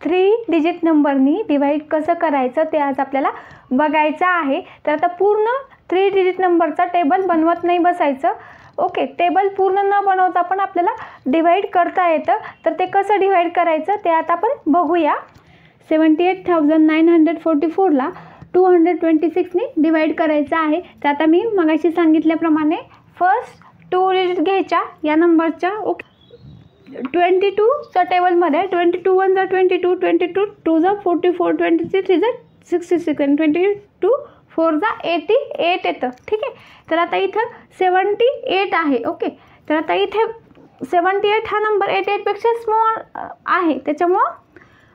3 digit नंबरनी divide कसं करायचं ते आज आपल्याला बघायचं आहे. तर आता पूर्ण 3 डिजिट नंबरचा टेबल बनवत नाही बसायचं. ओके, टेबल पूर्ण न बनवता पण आपल्याला डिवाइड करता येतं. तर ते कसं डिवाइड करायचं ते आता आपण बघूया. 78,944ला 226ने डिवाइड करायचं आहे. तर आता मी मगाशी सांगितल्याप्रमाणे फर्स्ट 2 डिजिट घ्यायच्या या नंबरच्या. ओके, 22च्या टेबलमध्ये 22 1 जा 22, 22 2 जा 44, 23 3 जा 66 आणि 22 4 जा 88 येतं. ठीक आहे, तर आता इथं 78 आहे. ओके, तर आता इथे 78 हा नंबर 88पेक्षा स्मॉल आहे, त्याच्यामुळं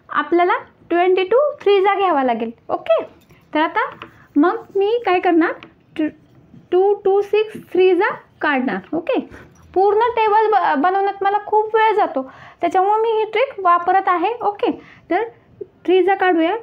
आपल्याला 22 3 जा घ्यावा लागेल. ओके, तर आता मग मी काय करणार, 226 3 जा काढणार. ओके, पूर्ण टेबल बनवण्यात मला खूप वेळ जातो, त्याच्यामुळे मी ही ट्रिक वापरत आहे. ओके, तर 3 जा काढूया.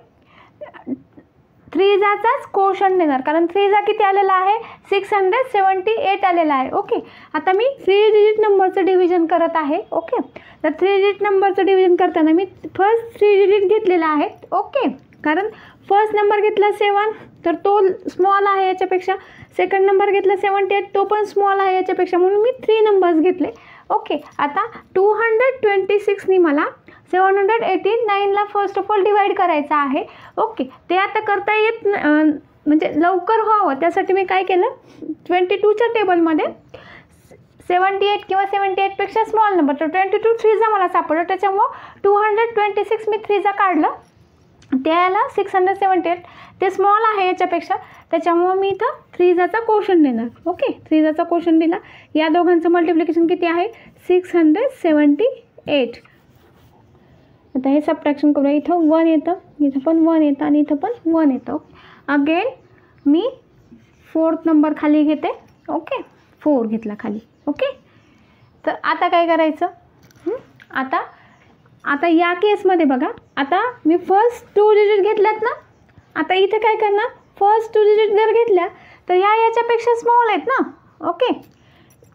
3 जाचाच कोशंट देणार, कारण 3 जा किती आलेला आहे, 678 आलेला आहे. ओके, आता मी 3 डिजिट नंबरचं डिव्हिजन करत आहे. ओके, तर 3 डिजिट नंबरचं डिव्हिजन करताना मी फर्स्ट 3 डिजिट घेतलेला आहे. ओके, कारण फर्स्ट नंबर घेतला 7 तर तो स्मॉल आहे याच्यापेक्षा. सेकंड नंबर घेतला 78 तो पण स्मॉल आहे याच्यापेक्षा, म्हणून मी 3 नंबर्स घेतले. ओके, आता 226नी मला 789ला फर्स्ट ऑफ ऑल डिवाइड करायचं आहे. ओके, ते आता करता येत म्हणजे लवकर व्हावं त्यासाठी मी काय केलं, 22च्या टेबलमध्ये 78 किंवा 78पेक्षा स्मॉल नंबर, तर 22 3 जा मला सापडलं, त्याच्यामुळं 226 मी 3 जा काढलं. त्याला 678 ते स्मॉल आहे याच्यापेक्षा, त्याच्यामुळं मी इथं 3 जाचा कोशंट देणार. ओके, 3 जाचा कोशंट दिला. या दोघांचं मल्टिप्लिकेशन किती आहे, 678. आता हे सबट्रॅक्शन करूया. इथं 1 येतं, इथं पण 1 येतं आणि इथं पण 1 येतं. अगेन मी 4th नंबर खाली घेते. ओके, 4 घेतला खाली. ओके, तर आता काय करायचं, आता या केसमध्ये बघा, आता मी फर्स्ट 2 डिजिट घेतल्यात ना, आता इथे काय करणार, फर्स्ट 2 डिजिट जर घेतल्या तर याच्यापेक्षा स्मॉल आहेत ना. ओके,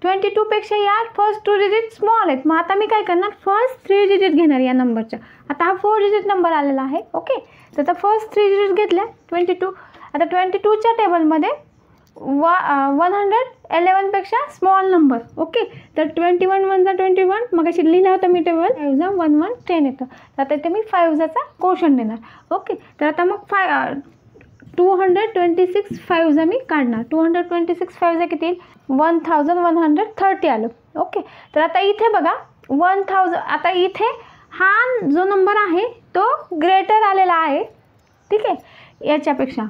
22पेक्षा या फर्स्ट 2 डिजिट स्मॉल आहेत. मग आता मी काय करणार, फर्स्ट 3 डिजिट घेणार या नंबरच्या. आता हा 4 डिजिट नंबर आलेला आहे. ओके, तर आता फर्स्ट 3 डिजिट घेतल्या 22. आता 22च्या टेबलमध्ये 111पेक्षा स्मॉल नंबर. ओके, तर 21 1 जा 21, मग अशी लिहिला होता मी टेबल, 5 जा 1 1 10 येतं. तर आता इथे मी 5 जाचा कोशंट देणार. ओके, तर आता मग 226 5 जा मी काढणार. 226 5 जा किती येईल, 1130 आलं. ओके, तर आता इथे बघा 1000, आता इथे हा जो नंबर आहे तो ग्रेटर आलेला आहे. ठीक आहे, याच्यापेक्षा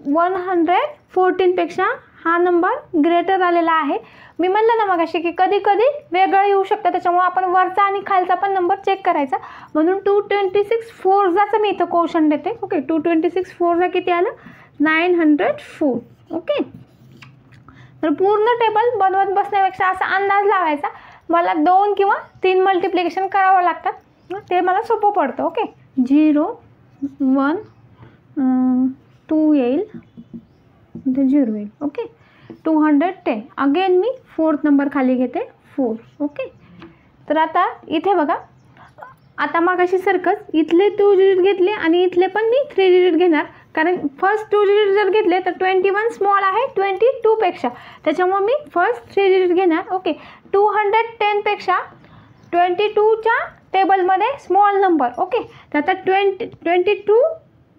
1114पेक्षा हा नंबर ग्रेटर आलेला आहे. मी म्हणलं ना मग अशी की कधी कधी वेगळं येऊ शकतं, त्याच्यामुळे आपण वरचा आणि खालचा पण नंबर चेक करायचा. म्हणून 226 4 जाचं मी इथं कोशंट देते. ओके, 226 4 जा किती आलं, 904. ओके, तर पूर्ण टेबल बनवत बसण्यापेक्षा असा अंदाज लावायचा, मला 2 किंवा 3 मल्टिप्लिकेशन करावं लागतात, ते मला सोपं पडतं. ओके, 0 1 2 येईल, 0 येईल. ओके, 210. अगेन मी 4th नंबर खाली घेते 4. ओके, तर आता इथे बघा, आता मागाशी सारखंच इथले 2 डिजिट घेतले आणि इथले पण मी 3 डिजिट घेणार, कारण फर्स्ट 2 डिजिट जर घेतले तर 21 स्मॉल आहे 22पेक्षा, त्याच्यामुळे मी फर्स्ट 3 डिजिट घेणार. ओके, 210पेक्षा 22च्या टेबलमध्ये स्मॉल नंबर. ओके, तर आता 22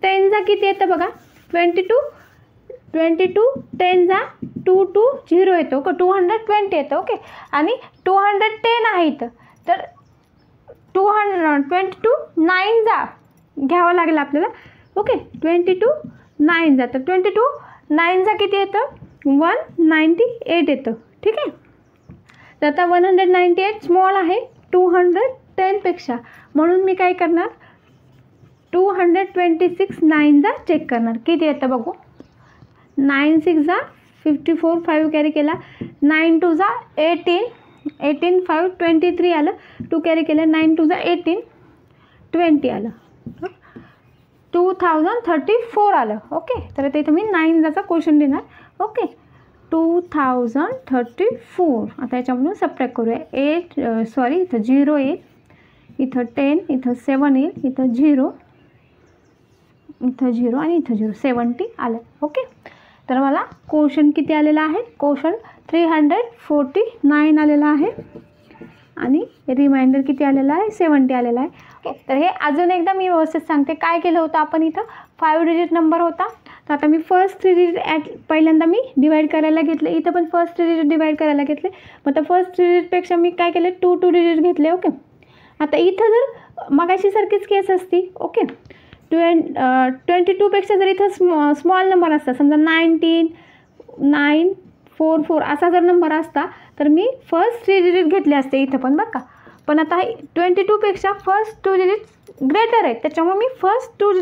10 जा किती येतं बघा, 22 10 जा 2 2 0 येतो. ओके, 220 येतं. ओके, आणि 210 आहे इथं, तर 22 9 जा घ्यावं लागेल आपल्याला. ओके, 22 9 जा, तर 22 9 जा किती येतं, 198 येतं. ठीक आहे, तर आता 198 स्मॉल आहे 210पेक्षा, म्हणून मी काय करणार, 226 9 जा चेक करणार किती येतं बघू. 9 6 जा 54, 5 कॅरी केला, 9 2 जा 18, 18 5 23 आलं, 2 कॅरी केलं, 9 2 जा 18 20 आलं, 2034 आलं. ओके, तर आता इथं मी 9 जाचा क्वेश्चन देणार. ओके, 2034. आता याच्यामधून सबट्रॅक्ट करूया. 8 सॉरी इथं 0 येईल, इथं 10, इथं 7 येईल, इथं 0, इथं 0 आणि इथं 0, 70 आलं. ओके, तर मला क्वोशंट किती आलेला आहे? क्वोशंट 349 आलेला आहे आणि रिमाइंडर किती आलेला आहे? 70 आलेला आहे. ओके, तर हे अजून एकदा मी व्यवस्थित सांगते. काय केलं होतं आपण? इथं 5 डिजिट नंबर होता, तर आता मी फर्स्ट 3 डिजिट पहिल्यांदा मी डिवाईड करायला घेतले. इथं पण फर्स्ट 3 डिजिट डिवाईड करायला घेतले. मग आता फर्स्ट 3 डिजिटपेक्षा मी काय केले? 2 डिजिट घेतले. ओके, आता इथं जर मगाशी सारखीच केस असती. ओके, 22पेक्षा जर इथं स्मॉल नंबर असता, समजा 19944 असा जर नंबर असता, तर मी फर्स्ट 3 डिजिट घेतले असते इथं पण, बरं का. पण आता 22पेक्षा फर्स्ट 2 डिजिट ग्रेटर आहेत, त्याच्यामुळे मी फर्स्ट 2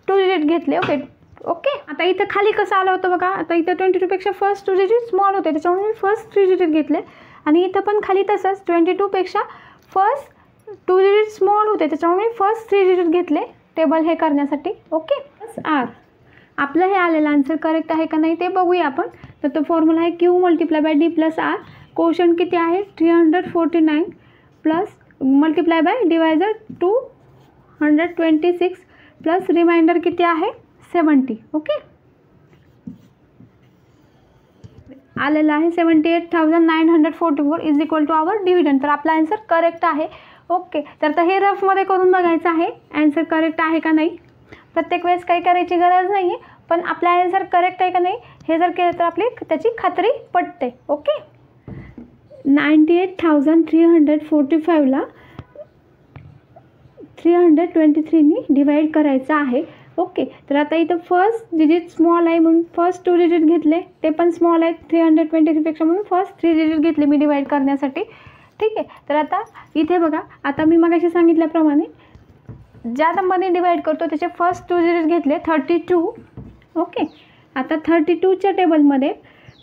डिजिट घेतले. ओके ओके, आता इथं खाली कसं आलं होतं बघा. आता इथं 22पेक्षा फर्स्ट 2 डिजिट स्मॉल होते, त्याच्यामुळे मी फर्स्ट 3 डिजिट घेतले. आणि इथं पण खाली तसंच 22पेक्षा फर्स्ट 2 डिजिट स्मॉल होते, त्याच्यामुळे मी फर्स्ट 3 डिजिट घेतले टेबल हे करण्यासाठी. ओके, आर आपलं हे आलेलं आन्सर करेक्ट आहे का नाही ते बघूया आपण. तर तो फॉर्म्युला आहे Q × D + R. क्वोशंट किती आहे? 349 plus multiply by divisor 226 plus remainder किती आहे? 70. ओके, आलेलं आहे 78,944 is equal to our dividend. तर आपला आन्सर करेक्ट आहे. ओके, तर आता हे रफमध्ये करून बघायचं आहे आन्सर करेक्ट आहे का नाही. प्रत्येक वेळेस काही करायची गरज नाही आहे, पण आपला आन्सर करेक्ट आहे का नाही हे जर केलं तर आपली त्याची खात्री पटते. ओके, 98,345ला 323नी डिवाईड करायचं आहे. ओके, तर आता इथं फर्स्ट डिजिट स्मॉल आहे म्हणून फर्स्ट 2 डिजिट घेतले, ते पण स्मॉल आहेत 323पेक्षा, म्हणून फर्स्ट 3 डिजिट घेतले मी डिवाईड करण्यासाठी. ठीक आहे, तर आता इथे बघा, आता मी मगाशी सांगितल्याप्रमाणे ज्या नंबरने डिवाईड करतो त्याचे फर्स्ट 2 डिजिट घेतले 32. ओके, आता 32च्या टेबलमध्ये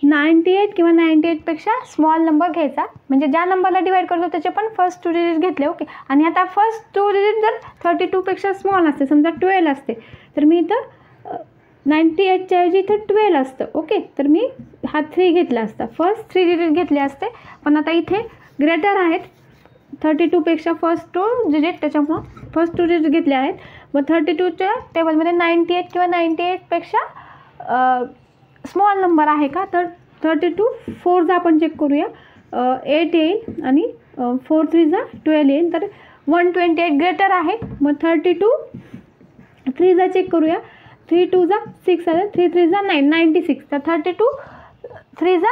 98 किंवा 98पेक्षा स्मॉल नंबर घ्यायचा, म्हणजे ज्या नंबरला डिवाईड करतो त्याचे पण फर्स्ट 2 डिजिट घेतले. ओके, आणि आता फर्स्ट 2 डिजिट जर 32पेक्षा स्मॉल असते, समजा 12 असते, तर मी इथं 98च्या ऐवजी इथं 12 असतं. ओके, तर मी हा 3 घेतला असता, फर्स्ट 3 डिजिट घेतले असते. पण आता इथे ग्रेटर आहेत 32पेक्षा फर्स्ट 2 डिजिट, त्याच्यामुळं फर्स्ट 2 डिजिट घेतले आहेत. मग 32च्या टेबलमध्ये 98 किंवा 98पेक्षा स्मॉल नंबर आहे का? तर 32 4 आपण चेक करूया, 8 येईल आणि 4 3 12 येईल, तर 128 ग्रेटर आहे. मग 32 3 चेक करूया, 3 2 6 आलं, 3 3 9 96, तर 32 3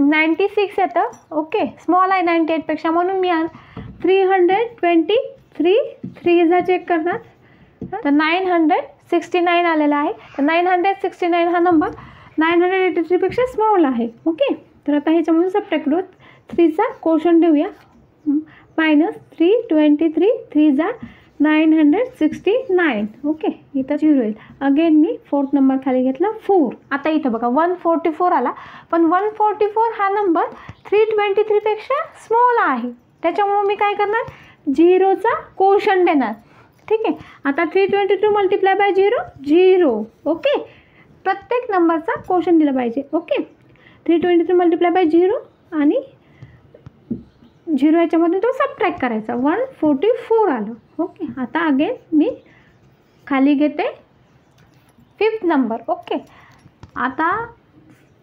96 येतं. ओके, स्मॉल आहे 98पेक्षा, म्हणून मी 323 3 चेक करणार, तर 969 आलेला आहे. तर 969 हा नंबर 983पेक्षा स्मॉल आहे. ओके, तर आता ह्याच्यामध्ये सबट्रॅक्ट करू, 3चा क्वोशंट देऊया, -323 3 969. ओके, इथं 0 येईल. अगेन मी 4th नंबर खाली घेतला 4. आता इथं बघा 144 आला, पण 144 हा नंबर 323पेक्षा स्मॉल आहे, त्याच्यामुळे मी काय करणार? 0चा क्वोशंट देणार. ठीक आहे, आता 322 मल्टिप्लाय बाय 0. ओके, प्रत्येक नंबरचा क्वोशंट दिला पाहिजे. ओके, 323 मल्टिप्लाय बाय 0 आणि 0 याच्यामधून तो सबट्रॅक्ट करायचा, 144 आलं. ओके, आता अगेन मी खाली घेते 5th नंबर. ओके, आता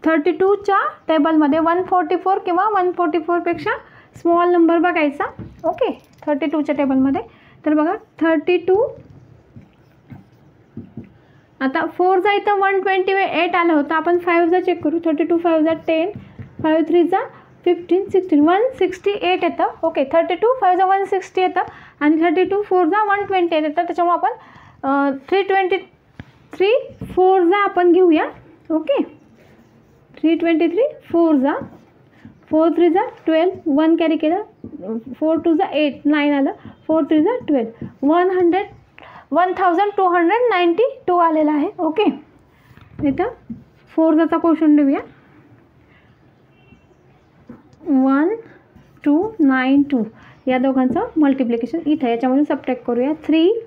32च्या टेबलमध्ये 144 किंवा 144पेक्षा स्मॉल नंबर बघायचा. ओके, 32च्या टेबलमध्ये, तर बघा 32, आता 4 इथं 128 आलं होतं, आपण 5 चेक करू, 32 5 10, 5 3 15 16 168 येतं. ओके, 32 5 160 येतं आणि 32 4 128 येतं, त्याच्यामुळे आपण 323 4 आपण घेऊया. ओके, 323 4 4 3 12, 1 कॅरी केलं, 4 2 8 9 आलं, 4 3 12, 1292 आलेला आहे. ओके, इथं 4चा क्वोशंट देऊया, 1292, या दोघांचं मल्टिप्लिकेशन इथं याच्यामधून सबट्रॅक्ट करूया. 3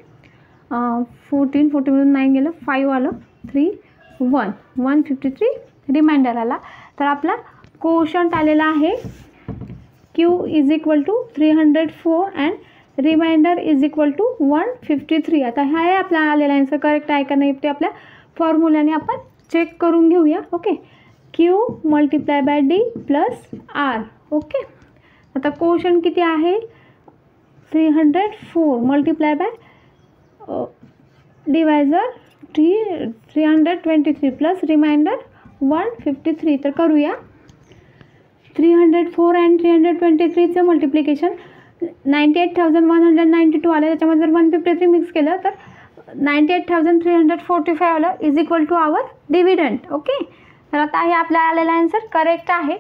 14 14मधून 9 गेलं, 5 आलं, 3 1 153 रिमाइंडर आला. तर आपला क्वोशंट आलेला आहे Q = 304 and remainder is equal to 153. आता हा आहे आपला आलेला आन्सर करेक्ट आहे का नाही ते आपल्या फॉर्म्युल्याने आपण चेक करून घेऊया. Okay, Q multiply by D plus R. Okay, आता क्वोशंट किती आहे 304 multiply by divisor 323 plus remainder 153. तर करूया 304 अँड 323चं मल्टिप्लिकेशन 98,192 आलं. त्याच्यामध्ये जर 153 मिक्स केलं तर 98,345 आलं is equal to our dividend. Okay, तर आता हे आपला आलेला आन्सर करेक्ट आहे.